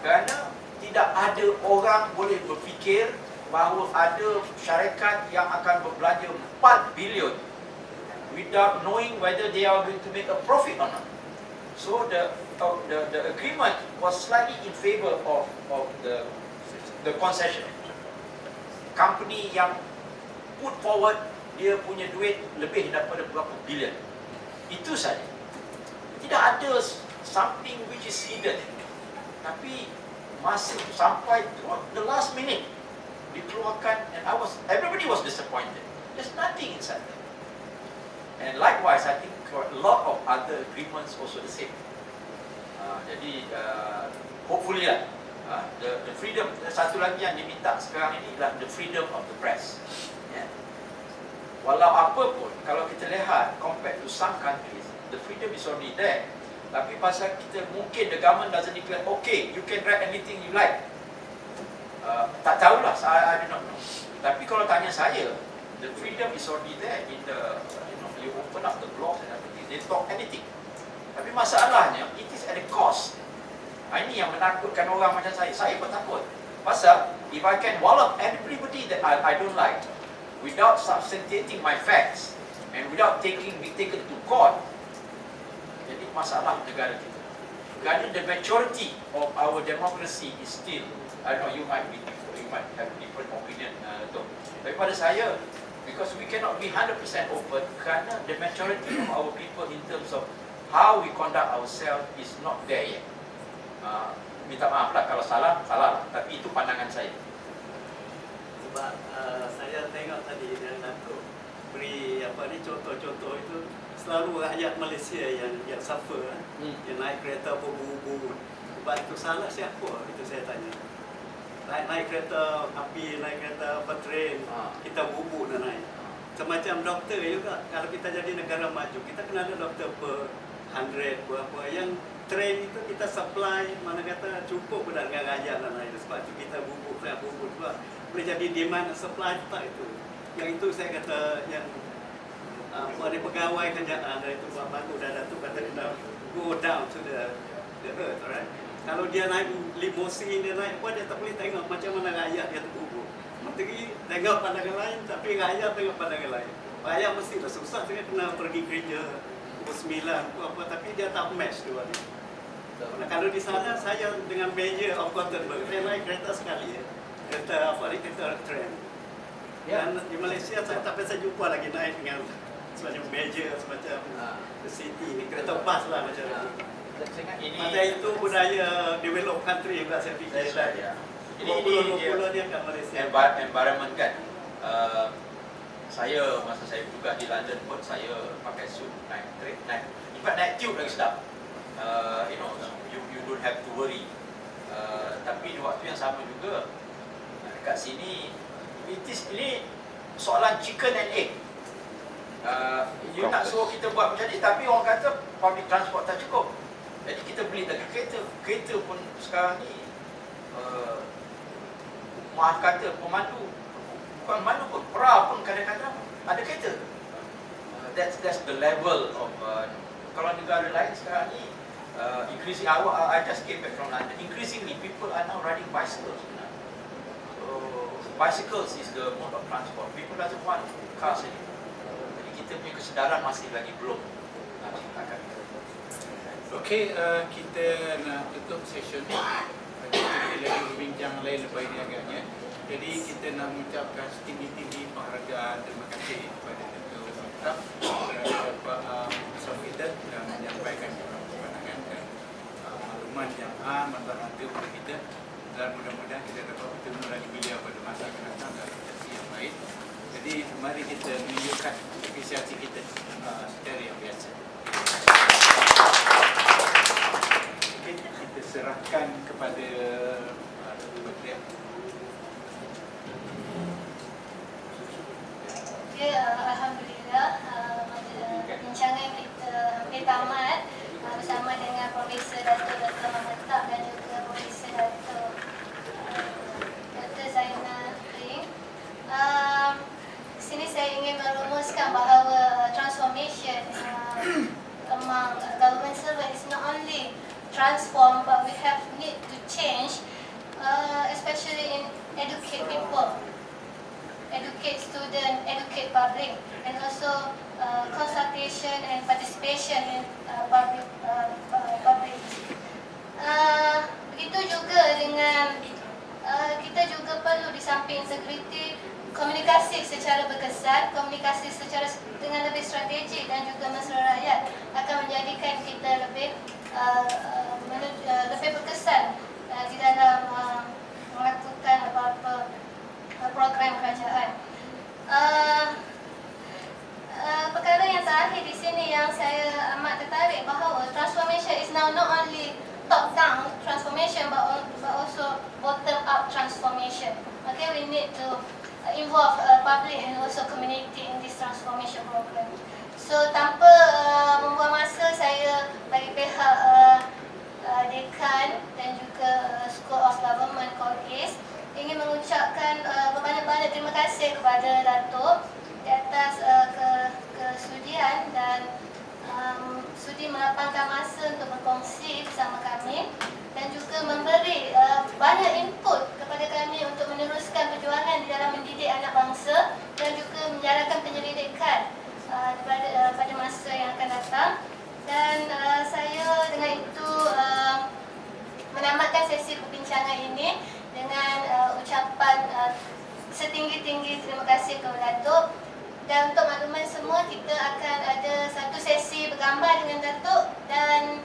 kerana tidak ada orang boleh berfikir bahawa ada syarikat yang akan berbelanja 4 bilion without knowing whether they are going to make a profit or not. So the agreement was slightly in favor of the concession. Company yang put forward dia punya duit lebih daripada berapa bilion. Itu saja. Tidak ada something which is hidden. Tapi masa tu sampai the last minute dikeluarkan, and everybody was disappointed. There's nothing inside there. And likewise, I think a lot of other agreements also the same. Jadi hopefully lah, the freedom, satu lagi yang diminta sekarang ini adalah the freedom of the press. Yeah. Walau apa pun, kalau kita lihat compared to some countries, the freedom is already there. Tapi pasal kita mungkin the government doesn't declare, okay, you can write anything you like. Tak tahulah, I do not know. Tapi kalau tanya saya, the freedom is already there in the, you open up the blogs and everything, they talk anything. Tapi masalahnya, it is at a cost. Ini yang menakutkan orang macam saya. Saya pun takut. Pasal, if I can wallop everybody that I don't like, without substantiating my facts, and without be taken to court, jadi masalah negara kita. Kerana the majority of our democracy is still, I don't know, you might have different opinion tapi pada saya, because we cannot be 100% open, kerana the majority of our people in terms of how we conduct ourselves is not there yet. Minta maaf lah kalau salah lah, tapi itu pandangan saya. Sebab saya tengok tadi yang Datuk beri contoh-contoh itu, selalu rakyat Malaysia yang suffer, yang naik kereta berbubu. Sebab itu salah siapa? Itu saya tanya. Naik kereta api, naik kereta train, kita bubuk dan naik. Semacam doktor juga, kalau kita jadi negara maju, kita kena ada doktor per 100 berapa. Yang train itu kita supply, mana kata cukup dengan rakyat dan lain. Sebab itu kita bubuk sebab boleh jadi demand supply tak itu. Yang itu saya kata yang ada pegawai kerajaan dari itu buat baru dah Datuk kata kena go down to the earth, right? Kalau dia naik limousine, dia naik apa, dia tak boleh tengok macam mana rakyat dia terbubur. Menteri tengok pandangan lain, tapi rakyat tengok pandangan lain. Rakyat mesti dah susah, saya kena pergi kerja pukul 9 apa, tapi dia tak match dua ni. Kalau di sana saya dengan Mayor of Gothenburg, saya naik kereta sekali, kereta train. Dan di Malaysia saya tak pernah jumpa lagi naik dengan semacam Mayor, semacam the city ni, kereta bas lah macam tu. Maka itu budaya develop country juga saya fikir. Ini dia kat Malaysia. Environment kan. Saya masa saya juga di London pun saya pakai suit naik train, naik tube lagi sedap. You don't have to worry. Tapi di waktu yang sama juga dekat sini ini soalan chicken and egg. You nak suruh kita buat macam ni, tapi orang kata public transport tak cukup. Jadi kita beli lagi kereta pun sekarang ni maaf kata pemandu, bukan pemandu pun, pera pun kadang-kadang ada kereta. That's the level of kalau negara lain sekarang ni increasing. I just came back from London. Increasingly people are now riding bicycles. So bicycles is the mode of transport. People doesn't want cars anymore. Jadi kita punya kesedaran masih lagi belum nak ciptakan. Okey, kita nak tutup session ni. Kita lagi berbincang lain lepas ini agaknya. Jadi kita nak mengucapkan setinggi-tinggi penghargaan, terima kasih kepada Datuk Mentah terhadap Samhidat dan menyampaikan pandangan dan maklumat yang amat berarti untuk kita, dan mudah-mudahan kita dapat bertemu lagi beliau pada masa akan datang dalam sesi yang lain. Jadi mari kita menunjukkan apresiasi kita secara yang biasa. Kita serahkan kepada Datuk Menteri. Okay, Alhamdulillah, bincangan kita hampir tamat bersama dengan Profesor Datuk Muhammad Tak dan juga Profesor Dr. Zainal Ring. Sini saya ingin merumuskan bahawa transformation among government servants is not only transform, but we need to change, especially in educate people. Educate student, educate public, and also consultation and participation in public. Begitu juga dengan kita juga perlu di samping integriti, komunikasi secara berkesan, komunikasi secara dengan lebih strategik dan juga mesra rakyat akan menjadikan kita lebih berkesan di dalam not only top-down transformation but also bottom-up transformation. Okay, we need to involve public and also community in this transformation program. So tanpa membuang masa, saya bagi pihak dekan dan juga School of Government Colgate ingin mengucapkan berbanyak-banyak terima kasih kepada Datuk di atas kesudian dan sudi melapangkan masa untuk berkongsi bersama kami dan juga memberi banyak input kepada kami untuk meneruskan perjuangan di dalam mendidik anak bangsa dan juga menjalankan penyelidikan pada masa yang akan datang. Dan saya dengan itu menamatkan sesi perbincangan ini dengan ucapan setinggi-tinggi terima kasih kepada Datuk. Dan untuk makluman semua, kita akan ada satu sesi bergambar dengan Datuk dan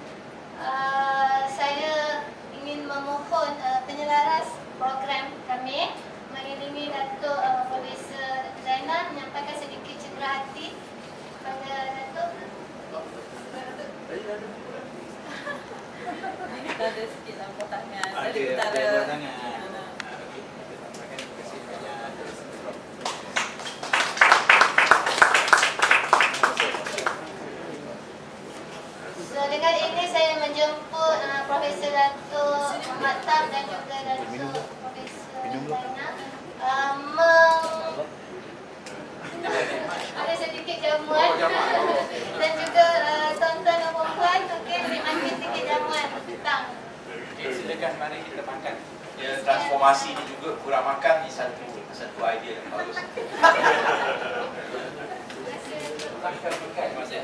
saya ingin memohon penyelaras program kami mengiringi Datuk Profesor Zainal menyampaikan sedikit cedera hati kepada Datuk. Kita ada sikit lampu tangan. Ada lampu tangan. So dengan ini saya menjemput Profesor Datuk Muhammad Tam dan juga Datuk Profesor Zainal ada sedikit jamuan dan juga tuan-tuan dan puan-puan menikmati sedikit jamuan petang. Okay, silakan mari kita makan. Ya, transformasi ni juga kurang makan ni satu idea yang bagus. Terima kasih.